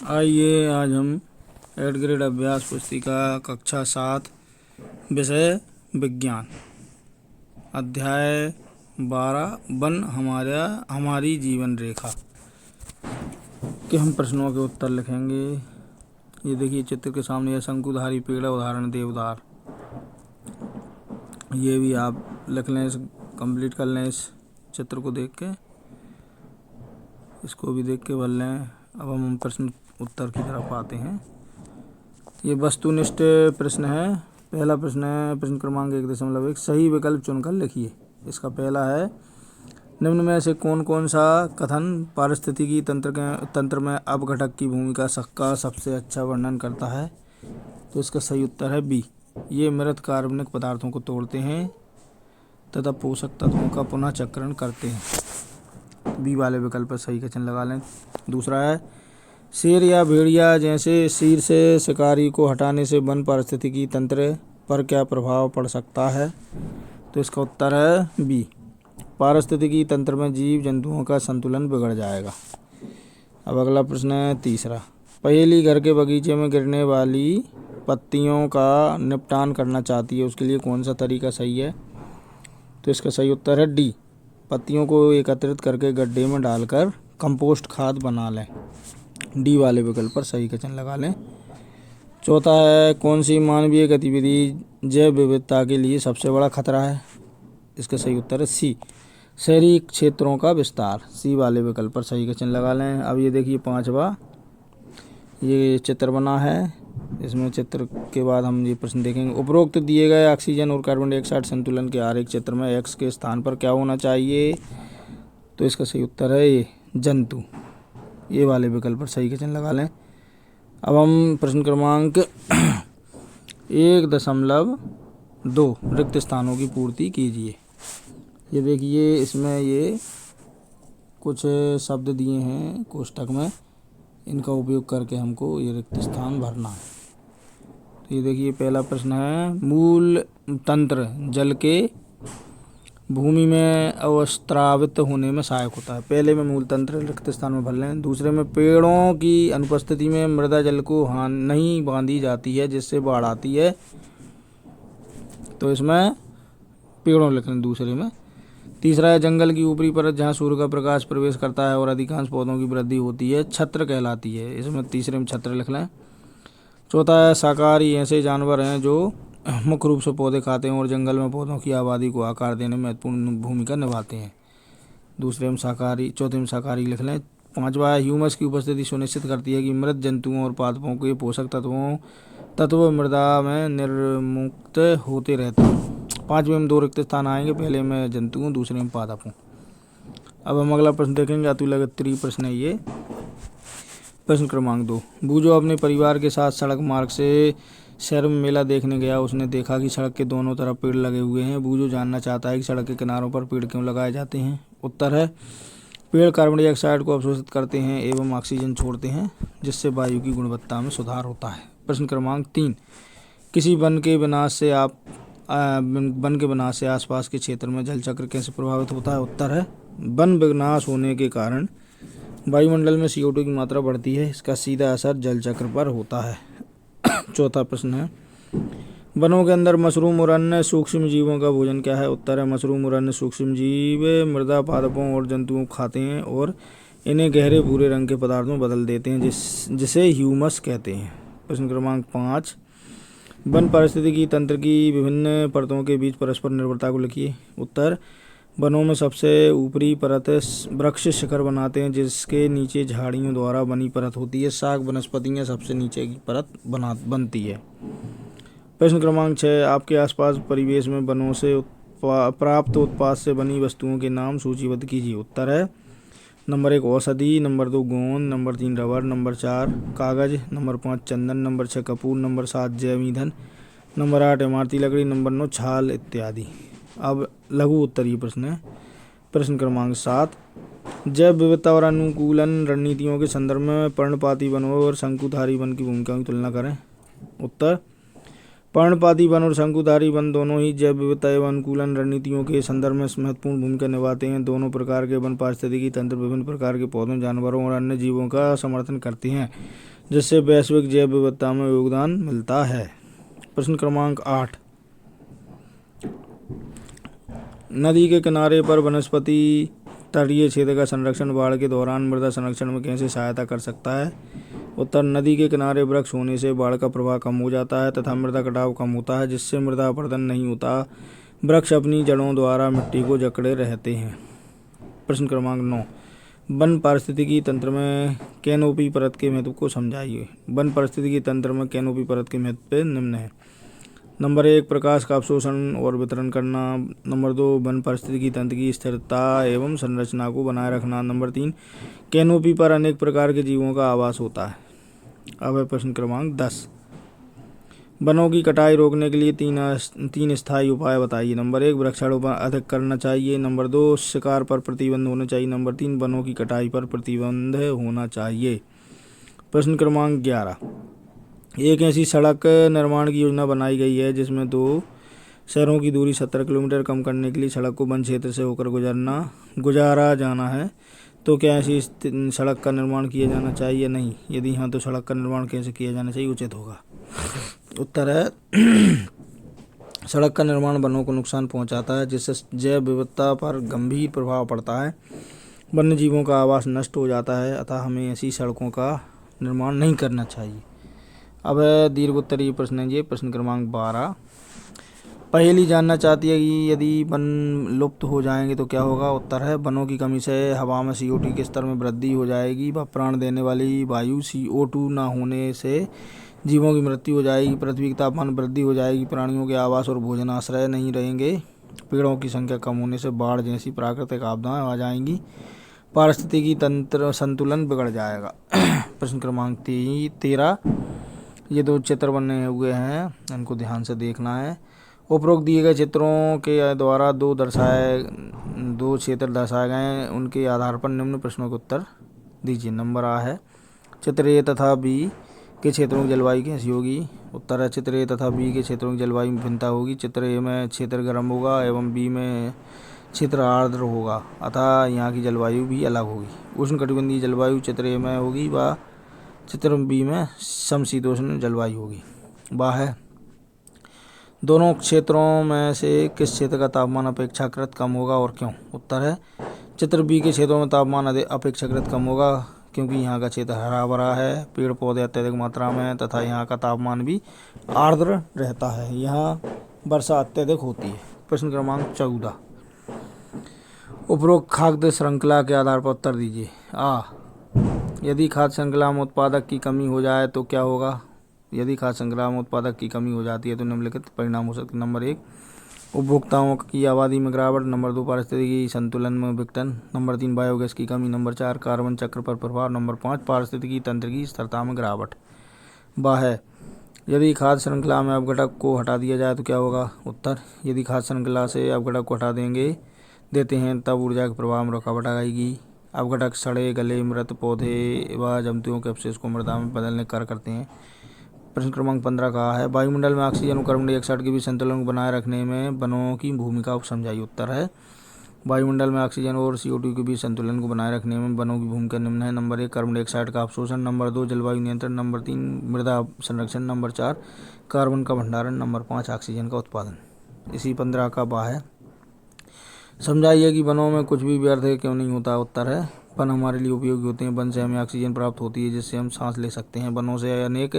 आइए आज हम 8th ग्रेड अभ्यास पुस्तिका कक्षा 7 विषय विज्ञान अध्याय 12 वन हमारी जीवन रेखा के हम प्रश्नों के उत्तर लिखेंगे। ये देखिए चित्र के सामने यह शंकुधारी पेड़ है, उदाहरण देवदार। ये भी आप लिख लें, कंप्लीट कर लें इस चित्र को देख के, इसको भी देख के भर लें। अब हम प्रश्न उत्तर की तरफ आते हैं। ये वस्तुनिष्ठ प्रश्न है। पहला प्रश्न है प्रश्न क्रमांक 1.1 सही विकल्प चुनकर लिखिए। इसका पहला है निम्न में से कौन कौन सा कथन पारिस्थितिकी तंत्र में अपघटक की भूमिका का सबसे अच्छा वर्णन करता है। तो इसका सही उत्तर है बी। ये मृत कार्बनिक पदार्थों को तोड़ते हैं तथा पोषक तत्वों का पुनः चक्रण करते हैं। बी वाले विकल्प पर सही का चिन्ह लगा लें। दूसरा है शेर या भेड़िया जैसे सिर से शिकारी को हटाने से वन पारिस्थितिकी तंत्र पर क्या प्रभाव पड़ सकता है। तो इसका उत्तर है बी। पारिस्थितिकी तंत्र में जीव जंतुओं का संतुलन बिगड़ जाएगा। अब अगला प्रश्न है तीसरा। पहेली घर के बगीचे में गिरने वाली पत्तियों का निपटान करना चाहती है, उसके लिए कौन सा तरीका सही है। तो इसका सही उत्तर है डी। पत्तियों को एकत्रित करके गड्ढे में डालकर कंपोस्ट खाद बना लें। डी वाले विकल्प पर सही का चिन्ह लगा लें। चौथा है कौन सी मानवीय गतिविधि जैव विविधता के लिए सबसे बड़ा खतरा है। इसका सही उत्तर है सी। शहरी क्षेत्रों का विस्तार। सी वाले विकल्प पर सही का चिन्ह लगा लें। अब ये देखिए पांचवा, ये चित्र बना है। इसमें चित्र के बाद हम ये प्रश्न देखेंगे। उपरोक्त दिए गए ऑक्सीजन और कार्बन डाइऑक्साइड संतुलन के आरेख चित्र में एक्स के स्थान पर क्या होना चाहिए। तो इसका सही उत्तर है ये जंतु। ये वाले विकल्प पर सही का चिन्ह लगा लें। अब हम प्रश्न क्रमांक 1.2 रिक्त स्थानों की पूर्ति कीजिए। ये देखिए इसमें ये कुछ शब्द दिए हैं कोष्ठक में, इनका उपयोग करके हमको ये रिक्त स्थान भरना है। तो ये देखिए पहला प्रश्न है मूल तंत्र जल के भूमि में अवस्त्रावित होने में सहायक होता है। पहले में मूल तंत्र रिक्त स्थान में भर लें। दूसरे में पेड़ों की अनुपस्थिति में मृदा जल को नहीं बांधी जाती है जिससे बाढ़ आती है। तो इसमें पेड़ों लिख लें दूसरे में। तीसरा है जंगल की ऊपरी परत जहाँ सूर्य का प्रकाश प्रवेश करता है और अधिकांश पौधों की वृद्धि होती है छत्र कहलाती है। इसमें तीसरे में छत्र लिख लें। चौथा है शाकाहारी ऐसे जानवर हैं जो मुख्य रूप से पौधे खाते हैं और जंगल में पौधों की आबादी को आकार देने में महत्वपूर्ण भूमिका निभाते हैं। दूसरे में शाकाहारी, चौथे में शाकाहारी लिख लें। पांचवा है ह्यूमस की उपस्थिति सुनिश्चित करती है कि मृत जंतुओं और पादपों के पोषक तत्व मृदा में निर्मुक्त होते रहते हैं। पांचवें में 2 रिक्त स्थान आएंगे, पहले में जंतुओं, दूसरे में पादपों। अब हम अगला प्रश्न देखेंगे। अतुलगत्रीय प्रश्न है ये। प्रश्न क्रमांक 2। बूझो अपने परिवार के साथ सड़क मार्ग से शहर में मेला देखने गया। उसने देखा कि सड़क के दोनों तरफ पेड़ लगे हुए हैं। बूझो जानना चाहता है कि सड़क के किनारों पर पेड़ क्यों लगाए जाते हैं। उत्तर है पेड़ कार्बन डाइऑक्साइड को अवशोषित करते हैं एवं ऑक्सीजन छोड़ते हैं जिससे वायु की गुणवत्ता में सुधार होता है। प्रश्न क्रमांक 3। किसी वन के विनाश से आसपास के क्षेत्र में जल चक्र कैसे प्रभावित होता है। उत्तर है वन विनाश होने के कारण वायुमंडल में CO2 की मात्रा बढ़ती है। इसका सीधा असर जल चक्र पर होता है। चौथा प्रश्न है वनों के अंदर मशरूम और अन्य सूक्ष्म जीवों का भोजन क्या है। उत्तर है मशरूम और अन्य सूक्ष्म जीव मृदा पादपों और जंतुओं को खाते हैं और इन्हें गहरे भूरे रंग के पदार्थ में बदल देते हैं जिसे ह्यूमस कहते हैं। प्रश्न क्रमांक 5। वन पारिस्थितिकी तंत्र की विभिन्न परतों के बीच परस्पर निर्भरता को लिखिए। उत्तर वनों में सबसे ऊपरी परत वृक्ष शिखर बनाते हैं जिसके नीचे झाड़ियों द्वारा बनी परत होती है। शाक वनस्पतियां सबसे नीचे की परत बनती है। प्रश्न क्रमांक 6। आपके आसपास परिवेश में वनों से प्राप्त उत्पाद से बनी वस्तुओं के नाम सूचीबद्ध कीजिए। उत्तर है नंबर 1 औषधि, नंबर 2 गोंद, नंबर 3 रबर, नंबर 4 कागज, नंबर 5 चंदन, नंबर 6 कपूर, नंबर 7 जैव ईंधन, नंबर 8 इमारती लकड़ी, नंबर 9 छाल इत्यादि। अब लघु उत्तरीय प्रश्न है। प्रश्न क्रमांक 7। जैव विविधता और अनुकूलन रणनीतियों के संदर्भ में पर्णपाती वनों और शंकुधारी वन की भूमिका की तुलना करें। उत्तर पर्णपाती वन और शंकुधारी वन दोनों ही जैव विविधता एवं अनुकूलन रणनीतियों के संदर्भ में महत्वपूर्ण भूमिका निभाते हैं। दोनों प्रकार के वन पारिस्थितिकी तंत्र विभिन्न प्रकार के पौधों, जानवरों और अन्य जीवों का समर्थन करते हैं। जिससे वैश्विक जैव विविधता में योगदान मिलता है। प्रश्न क्रमांक 8, नदी के किनारे पर वनस्पति तटीय क्षेत्र का संरक्षण बाढ़ के दौरान मृदा संरक्षण में कैसे सहायता कर सकता है? उत्तर, नदी के किनारे वृक्ष होने से बाढ़ का प्रभाव कम हो जाता है तथा मृदा कटाव कम होता है, जिससे मृदा अपरदन नहीं होता। वृक्ष अपनी जड़ों द्वारा मिट्टी को जकड़े रहते हैं। प्रश्न क्रमांक 9, वन पारिस्थितिकी तंत्र में कैनोपी परत के महत्व को समझाइए। वन पारिस्थितिकी तंत्र में कैनोपी परत के महत्व निम्न है। नंबर 1, प्रकाश का अवशोषण और वितरण करना। नंबर 2, वन पारिस्थितिकी तंत्र की स्थिरता एवं संरचना को बनाए रखना। नंबर 3, कैनोपी पर अनेक प्रकार के जीवों का आवास होता है। अब है प्रश्न क्रमांक 10, वनों की कटाई रोकने के लिए तीन स्थायी उपाय बताइए। नंबर 1, वृक्षारोपण अधिक करना चाहिए। नंबर 2, शिकार पर प्रतिबंध होना चाहिए। नंबर 3, वनों की कटाई पर प्रतिबंध होना चाहिए। प्रश्न क्रमांक 11, एक ऐसी सड़क निर्माण की योजना बनाई गई है जिसमें 2 शहरों की दूरी 70 किलोमीटर कम करने के लिए सड़क को वन क्षेत्र से होकर गुजारा जाना है, तो क्या ऐसी सड़क का निर्माण किया जाना चाहिए या नहीं? यदि हाँ, तो सड़क का निर्माण कैसे किया जाना चाहिए उचित होगा? उत्तर है सड़क का निर्माण वनों को नुकसान पहुंचाता है, जिससे जैव विविधता पर गंभीर प्रभाव पड़ता है, वन्य जीवों का आवास नष्ट हो जाता है, अतः हमें ऐसी सड़कों का निर्माण नहीं करना चाहिए। अब दीर्घ उत्तरीय प्रश्न है ये। प्रश्न क्रमांक 12, पहेली जानना चाहती है कि यदि वन लुप्त हो जाएंगे तो क्या होगा? उत्तर है, वनों की कमी से हवा में CO2 के स्तर में वृद्धि हो जाएगी, वह प्राण देने वाली वायु CO2 न होने से जीवों की मृत्यु हो जाएगी, पृथ्वी का तापमान वृद्धि हो जाएगी, प्राणियों के आवास और भोजन आश्रय नहीं रहेंगे, पेड़ों की संख्या कम होने से बाढ़ जैसी प्राकृतिक आपदाएं आ जाएंगी, पारिस्थितिकी तंत्र संतुलन बिगड़ जाएगा। प्रश्न क्रमांक 13, ये 2 चित्र बने हुए हैं, इनको ध्यान से देखना है। उपरोक्त दिए गए चित्रों के द्वारा 2 क्षेत्र दर्शाए गए हैं, उनके आधार पर निम्न प्रश्नों के उत्तर दीजिए। नंबर A है, चित्र A तथा B के क्षेत्रों की जलवायु कैसी होगी? उत्तर है, चित्र A तथा B के क्षेत्रों की जलवायु में भिन्नता होगी। चित्र A में क्षेत्र गर्म होगा एवं B में क्षेत्र आर्द्र होगा, अतः यहाँ की जलवायु भी अलग होगी। उष्णकटिबंधीय जलवायु चित्र A में होगी व चित्र B में समशीतोष्ण जलवायु होगी। वह है, दोनों क्षेत्रों में से किस क्षेत्र का तापमान अपेक्षाकृत कम होगा और क्यों? उत्तर है, चित्र B के क्षेत्रों में तापमान अपेक्षाकृत कम होगा क्योंकि यहाँ का क्षेत्र हरा भरा है, पेड़ पौधे अत्यधिक मात्रा में हैं तथा यहाँ का तापमान भी आर्द्र रहता है, यहाँ वर्षा अत्यधिक होती है। प्रश्न क्रमांक 14, उपरोक्त खाद्य श्रृंखला के आधार पर उत्तर दीजिए। A, यदि खाद्य श्रृंखला में उत्पादक की कमी हो जाए तो क्या होगा? यदि खाद्य श्रृंखला में उत्पादक की कमी हो जाती है तो निम्नलिखित परिणाम हो सकते हैं। नंबर 1, उपभोक्ताओं की आबादी में गिरावट। नंबर 2, पारिस्थितिकी संतुलन में विघटन। नंबर 3, बायोगैस की कमी। नंबर 4, कार्बन चक्र पर प्रभाव। नंबर 5, पारिस्थितिकी तंत्र की स्थिरता में गिरावट। वह है, यदि खाद्य श्रृंखला में अपघटक को हटा दिया जाए तो क्या होगा? उत्तर, यदि खाद्य श्रृंखला से अपघटक को हटा देते हैं तब ऊर्जा के प्रवाह में रुकावट आएगी। अपघटक सड़े गले मृत पौधे व जंतुओं के अवशेष को मृदा में बदलने का कार्य करते हैं। प्रश्न क्रमांक 15 कहा है, वायुमंडल में ऑक्सीजन और कार्बन डाइऑक्साइड के बीच संतुलन को बनाए रखने में वनों की भूमिका को समझाइए। उत्तर है, वायुमंडल में ऑक्सीजन और CO2 के बीच संतुलन को बनाए रखने में वनों की भूमिका निम्न है। नंबर 1, कार्बन डाइऑक्साइड का अवशोषण। नंबर 2, जलवायु नियंत्रण। नंबर 3, मृदा संरक्षण। नंबर 4, कार्बन का भंडारण। नंबर 5, ऑक्सीजन का उत्पादन। इसी 15 का बा है, समझाइए कि वनों में कुछ भी व्यर्थ क्यों नहीं होता। उत्तर है, वन हमारे लिए उपयोगी होते हैं, वन से हमें ऑक्सीजन प्राप्त होती है जिससे हम सांस ले सकते हैं, वनों से अनेक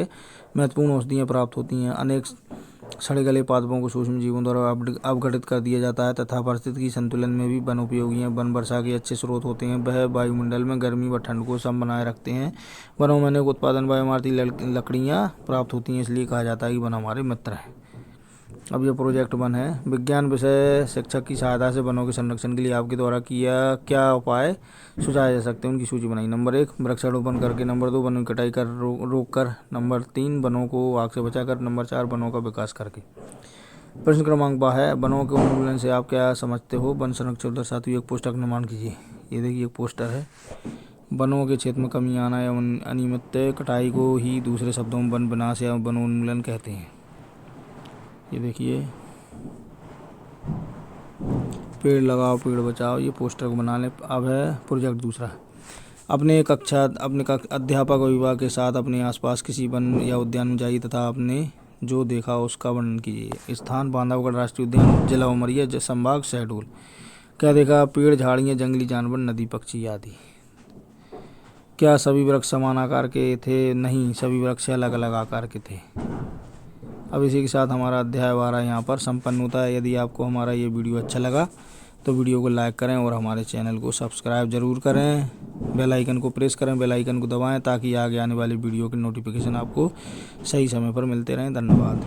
महत्वपूर्ण औषधियाँ प्राप्त होती हैं, अनेक सड़े गले पादपों को सूक्ष्म जीवों द्वारा अपघटित कर दिया जाता है तथा पारिस्थितिकी संतुलन में भी वन उपयोगी हैं। वन वर्षा के अच्छे स्रोत होते हैं, वह वायुमंडल में गर्मी व ठंड को सम बनाए रखते हैं। वनों में अनेक उत्पादन व इमारती लकड़ियाँ प्राप्त होती हैं, इसलिए कहा जाता है कि वन हमारे मित्र हैं। अब ये प्रोजेक्ट 1 है, विज्ञान विषय शिक्षक की सहायता से वनों के संरक्षण के लिए आपके द्वारा किया क्या उपाय सुझाए जा सकते हैं, उनकी सूची बनाई। नंबर 1, वृक्षारोपण करके। नंबर 2, वनों की कटाई कर रोक कर। नंबर 3, वनों को आग से बचाकर। नंबर 4, वनों का विकास करके। प्रश्न क्रमांक 12 है, वनों के उन्मूलन से आप क्या समझते हो? वन संरक्षण दर्शाती हुई एक पोस्टर का निर्माण कीजिए। ये देखिए एक पोस्टर है, वनों के क्षेत्र में कमी आना एवं अनियमित कटाई को ही दूसरे शब्दों में वन विनाश या वनोन्मूलन कहते हैं। ये देखिए, पेड़ लगाओ पेड़ बचाओ, ये पोस्टर को बना लें। अब है प्रोजेक्ट 2, अपने अध्यापक और अभिभावक के साथ अपने आसपास किसी वन या उद्यान में जाइए तथा आपने जो देखा उसका वर्णन कीजिए। स्थान बांधवगढ़ राष्ट्रीय उद्यान, जिला उमरिया, संभाग शहडोल। क्या देखा? पेड़, झाड़ियाँ, जंगली जानवर, नदी, पक्षी आदि। क्या सभी वृक्ष समान आकार के थे? नहीं, सभी वृक्ष अलग अलग आकार के थे। अब इसी के साथ हमारा अध्याय 12 यहाँ पर संपन्न होता है। यदि आपको हमारा ये वीडियो अच्छा लगा तो वीडियो को लाइक करें और हमारे चैनल को सब्सक्राइब ज़रूर करें। बेल आइकन को प्रेस करें, बेल आइकन को दबाएं ताकि आगे आने वाली वीडियो के नोटिफिकेशन आपको सही समय पर मिलते रहें। धन्यवाद।